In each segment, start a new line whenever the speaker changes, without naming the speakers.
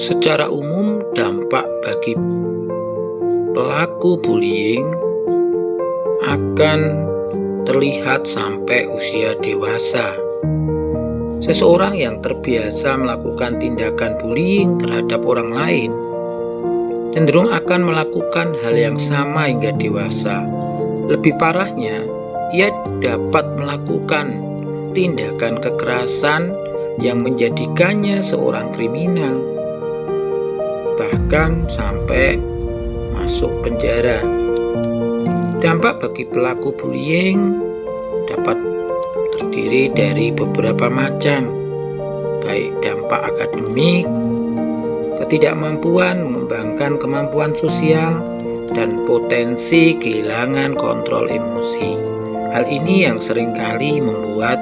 Secara umum, dampak bagi pelaku bullying akan terlihat sampai usia dewasa. Seseorang yang terbiasa melakukan tindakan bullying terhadap orang lain cenderung akan melakukan hal yang sama hingga dewasa. Lebih parahnya, ia dapat melakukan tindakan kekerasan yang menjadikannya seorang kriminal, bahkan sampai masuk penjara. Dampak bagi pelaku bullying dapat terdiri dari beberapa macam, baik dampak akademik, ketidakmampuan mengembangkan kemampuan sosial, dan potensi kehilangan kontrol emosi. Hal ini yang seringkali membuat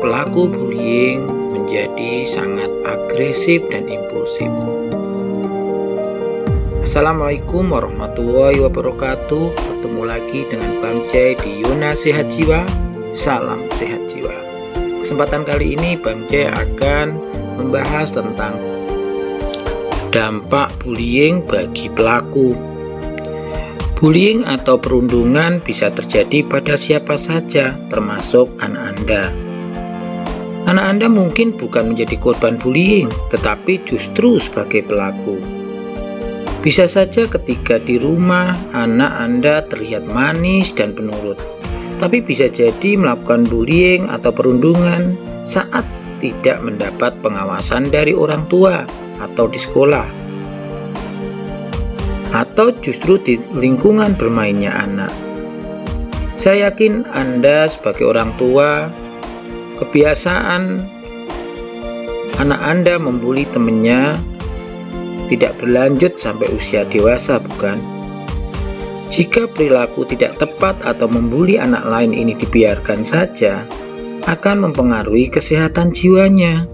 pelaku bullying menjadi sangat agresif dan impulsif. Assalamualaikum warahmatullahi wabarakatuh. Bertemu lagi dengan Bang Jai di Yuna Sehat Jiwa. Salam sehat jiwa. Kesempatan kali ini Bang Jai akan membahas tentang dampak bullying bagi pelaku. Bullying atau perundungan bisa terjadi pada siapa saja, termasuk anak Anda. Anak Anda mungkin bukan menjadi korban bullying, tetapi justru sebagai pelaku. Bisa saja ketika di rumah, anak Anda terlihat manis dan penurut, tapi bisa jadi melakukan bullying atau perundungan saat tidak mendapat pengawasan dari orang tua atau di sekolah, atau justru di lingkungan bermainnya anak. Saya yakin Anda sebagai orang tua, kebiasaan anak Anda membuli temannya tidak berlanjut sampai usia dewasa, bukan? Jika perilaku tidak tepat atau membuli anak lain ini dibiarkan saja, akan mempengaruhi kesehatan jiwanya.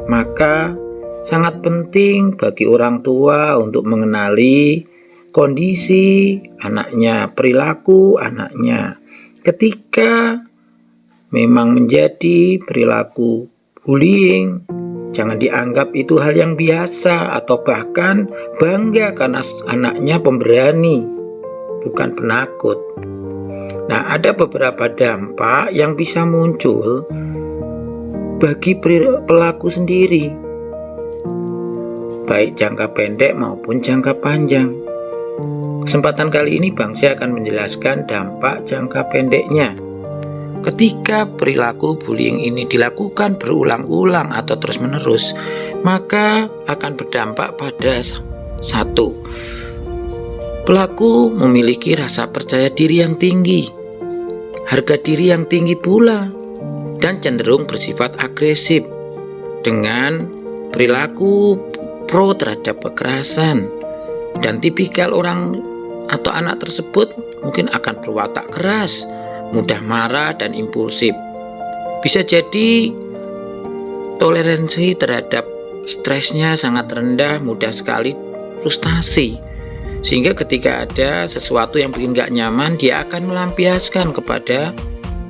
Maka sangat penting bagi orang tua untuk mengenali kondisi anaknya, perilaku anaknya. Ketika memang menjadi perilaku bullying, jangan dianggap itu hal yang biasa atau bahkan bangga karena anaknya pemberani, bukan penakut. Nah, ada beberapa dampak yang bisa muncul bagi pelaku sendiri, baik jangka pendek maupun jangka panjang. Kesempatan kali ini Bang Syah akan menjelaskan dampak jangka pendeknya. Ketika perilaku bullying ini dilakukan berulang-ulang atau terus-menerus, maka akan berdampak pada satu, pelaku memiliki rasa percaya diri yang tinggi, harga diri yang tinggi pula, dan cenderung bersifat agresif dengan perilaku pro terhadap kekerasan. Dan tipikal orang atau anak tersebut mungkin akan berwatak keras, mudah marah dan impulsif. Bisa jadi toleransi terhadap stresnya sangat rendah, mudah sekali frustasi, sehingga ketika ada sesuatu yang bikin gak nyaman, dia akan melampiaskan kepada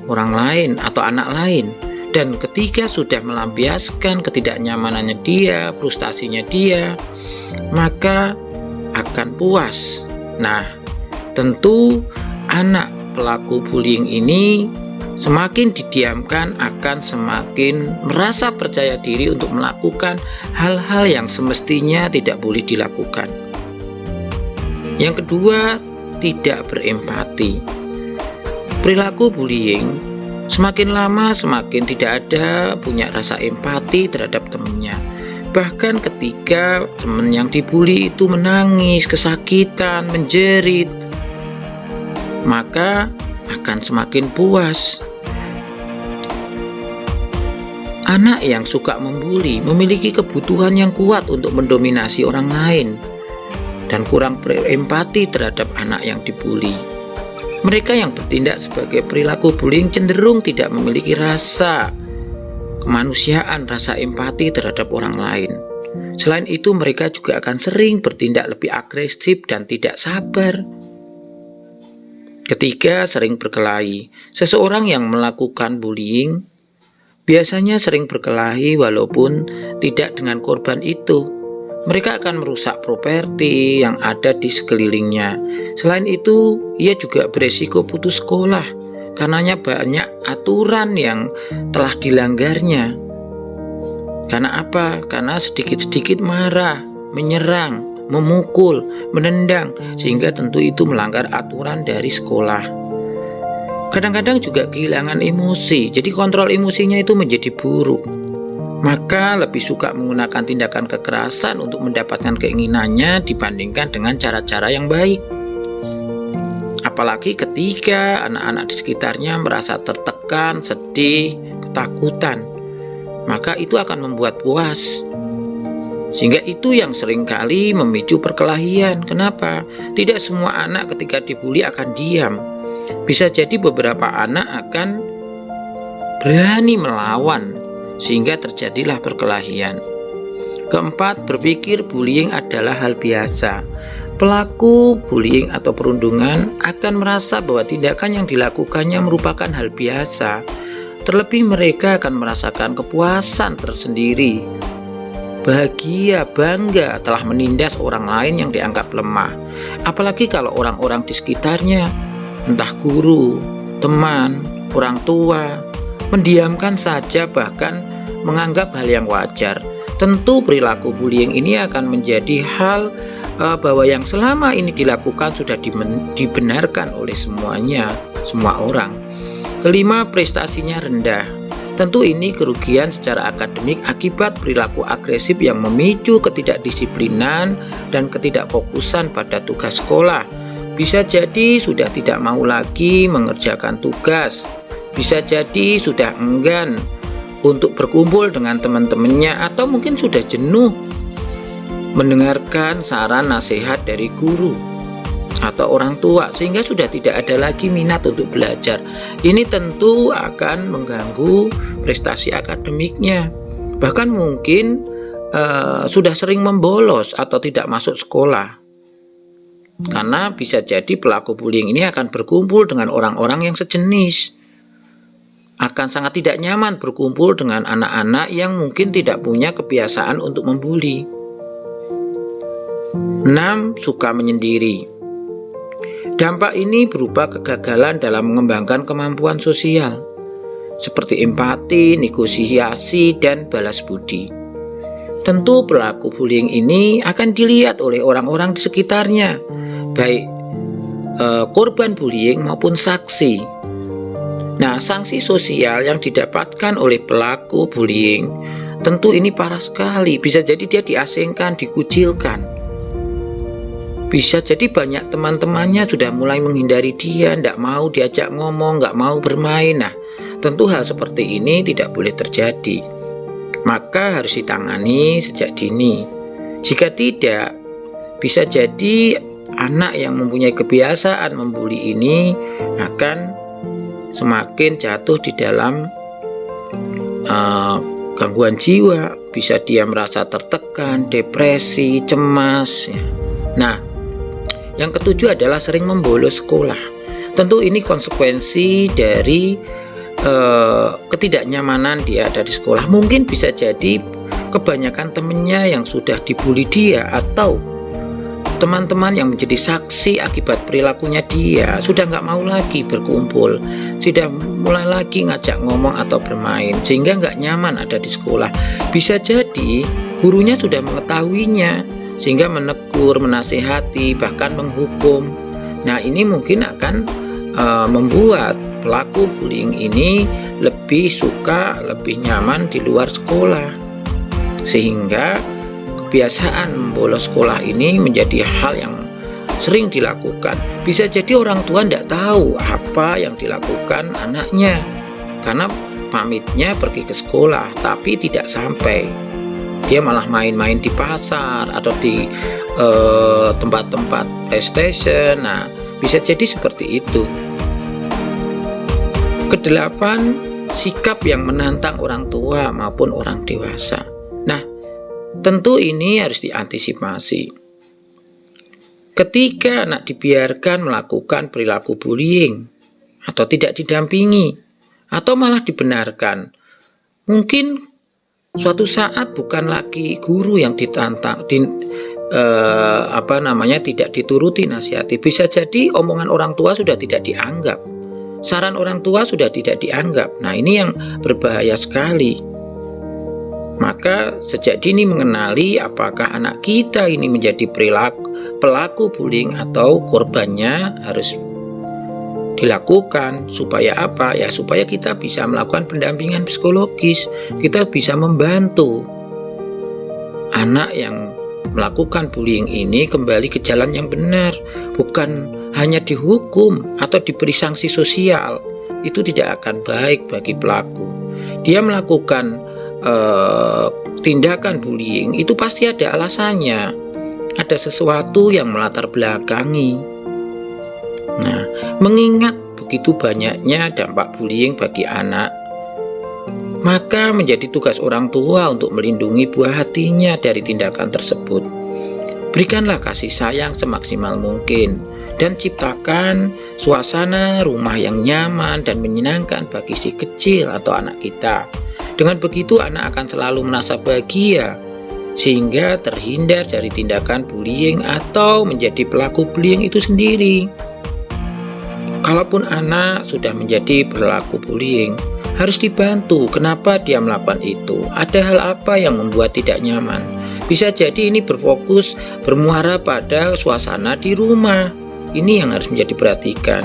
orang lain atau anak lain. Dan ketika sudah melampiaskan ketidaknyamanannya dia, frustasinya dia, maka akan puas. Nah, tentu anak pelaku bullying ini semakin didiamkan akan semakin merasa percaya diri untuk melakukan hal-hal yang semestinya tidak boleh dilakukan. Yang kedua, tidak berempati. Perilaku bullying semakin lama semakin tidak ada punya rasa empati terhadap temannya. Bahkan ketika teman yang dibully itu menangis, kesakitan, menjerit, maka akan semakin puas. Anak yang suka membuli memiliki kebutuhan yang kuat untuk mendominasi orang lain dan kurang berempati terhadap anak yang dibuli. Mereka yang bertindak sebagai perilaku bullying cenderung tidak memiliki rasa kemanusiaan, rasa empati terhadap orang lain. Selain itu, mereka juga akan sering bertindak lebih agresif dan tidak sabar. Ketiga, sering berkelahi. Seseorang yang melakukan bullying biasanya sering berkelahi walaupun tidak dengan korban itu. mereka akan merusak properti yang ada di sekelilingnya. Selain itu, ia juga beresiko putus sekolah karenanya banyak aturan yang telah dilanggarnya. Karena apa? Karena sedikit-sedikit marah, menyerang, memukul, menendang, sehingga tentu itu melanggar aturan dari sekolah. Kadang-kadang juga kehilangan emosi, jadi kontrol emosinya itu menjadi buruk. Maka lebih suka menggunakan tindakan kekerasan untuk mendapatkan keinginannya dibandingkan dengan cara-cara yang baik. Apalagi ketika anak-anak di sekitarnya merasa tertekan, sedih, ketakutan, maka itu akan membuat puas. Sehingga itu yang seringkali memicu perkelahian. Kenapa? Tidak semua anak ketika dibully akan diam. Bisa jadi beberapa anak akan berani melawan, sehingga terjadilah perkelahian. Keempat, berpikir bullying adalah hal biasa. Pelaku bullying atau perundungan akan merasa bahwa tindakan yang dilakukannya merupakan hal biasa. Terlebih mereka akan merasakan kepuasan tersendiri, bahagia, bangga telah menindas orang lain yang dianggap lemah. Apalagi kalau orang-orang di sekitarnya, entah guru, teman, orang tua, mendiamkan saja bahkan menganggap hal yang wajar. Tentu perilaku bullying ini akan menjadi hal bahwa yang selama ini dilakukan sudah dibenarkan oleh semua orang. Kelima, prestasinya rendah. Tentu ini kerugian secara akademik akibat perilaku agresif yang memicu ketidakdisiplinan dan ketidakfokusan pada tugas sekolah. Bisa jadi sudah tidak mau lagi mengerjakan tugas. Bisa jadi sudah enggan untuk berkumpul dengan teman-temannya, atau mungkin sudah jenuh mendengarkan saran nasihat dari guru atau orang tua, sehingga sudah tidak ada lagi minat untuk belajar. Ini tentu akan mengganggu prestasi akademiknya. Bahkan mungkin sudah sering membolos atau tidak masuk sekolah. Karena bisa jadi pelaku bullying ini akan berkumpul dengan orang-orang yang sejenis. Akan sangat tidak nyaman berkumpul dengan anak-anak yang mungkin tidak punya kebiasaan untuk membuli. 6. Suka menyendiri. Dampak ini berupa kegagalan dalam mengembangkan kemampuan sosial, seperti empati, negosiasi, dan balas budi. Tentu pelaku bullying ini akan dilihat oleh orang-orang di sekitarnya, baik korban bullying maupun saksi. Nah, sanksi sosial yang didapatkan oleh pelaku bullying tentu ini parah sekali. Bisa jadi dia diasingkan, dikucilkan. Bisa jadi banyak teman-temannya sudah mulai menghindari dia, tidak mau diajak ngomong, nggak mau bermain. Nah, tentu hal seperti ini tidak boleh terjadi. Maka harus ditangani sejak dini. Jika tidak, bisa jadi anak yang mempunyai kebiasaan membuli ini akan semakin jatuh di dalam gangguan jiwa. Bisa dia merasa tertekan, depresi, cemas. Nah, yang ketujuh adalah sering membolos sekolah. Tentu ini konsekuensi dari ketidaknyamanan dia ada di sekolah. Mungkin bisa jadi kebanyakan temannya yang sudah dibully dia, atau teman-teman yang menjadi saksi akibat perilakunya dia sudah nggak mau lagi berkumpul, sudah mulai lagi ngajak ngomong atau bermain, sehingga nggak nyaman ada di sekolah. Bisa jadi gurunya sudah mengetahuinya, sehingga menegur, menasihati, bahkan menghukum. Nah, ini mungkin akan membuat pelaku bullying ini lebih suka, lebih nyaman di luar sekolah, sehingga kebiasaan membolos sekolah ini menjadi hal yang sering dilakukan. Bisa jadi orang tua tidak tahu apa yang dilakukan anaknya, karena pamitnya pergi ke sekolah tapi tidak sampai. Dia malah main-main di pasar atau di tempat-tempat PlayStation. Nah, bisa jadi seperti itu. Kedelapan, sikap yang menantang orang tua maupun orang dewasa. Nah, tentu ini harus diantisipasi. Ketika anak dibiarkan melakukan perilaku bullying atau tidak didampingi atau malah dibenarkan, mungkin Suatu saat bukan lagi guru yang ditantang, tidak dituruti nasihati. Bisa jadi omongan orang tua sudah tidak dianggap, saran orang tua sudah tidak dianggap. Nah, ini yang berbahaya sekali. Maka sejak dini mengenali apakah anak kita ini menjadi pelaku bullying atau korbannya harus dilakukan. Supaya apa? Ya supaya kita bisa melakukan pendampingan psikologis. Kita bisa membantu anak yang melakukan bullying ini kembali ke jalan yang benar. Bukan hanya dihukum atau diberi sanksi sosial. Itu tidak akan baik bagi pelaku. Dia melakukan tindakan bullying itu pasti ada alasannya. Ada sesuatu yang melatar belakangi. Nah, mengingat begitu banyaknya dampak bullying bagi anak, maka menjadi tugas orang tua untuk melindungi buah hatinya dari tindakan tersebut. Berikanlah kasih sayang semaksimal mungkin dan ciptakan suasana rumah yang nyaman dan menyenangkan bagi si kecil atau anak kita. Dengan begitu anak akan selalu merasa bahagia sehingga terhindar dari tindakan bullying atau menjadi pelaku bullying itu sendiri. Kalaupun anak sudah menjadi pelaku bullying, harus dibantu. Kenapa dia melakukan itu? Ada hal apa yang membuat tidak nyaman? Bisa jadi ini bermuara pada suasana di rumah. Ini yang harus menjadi perhatikan.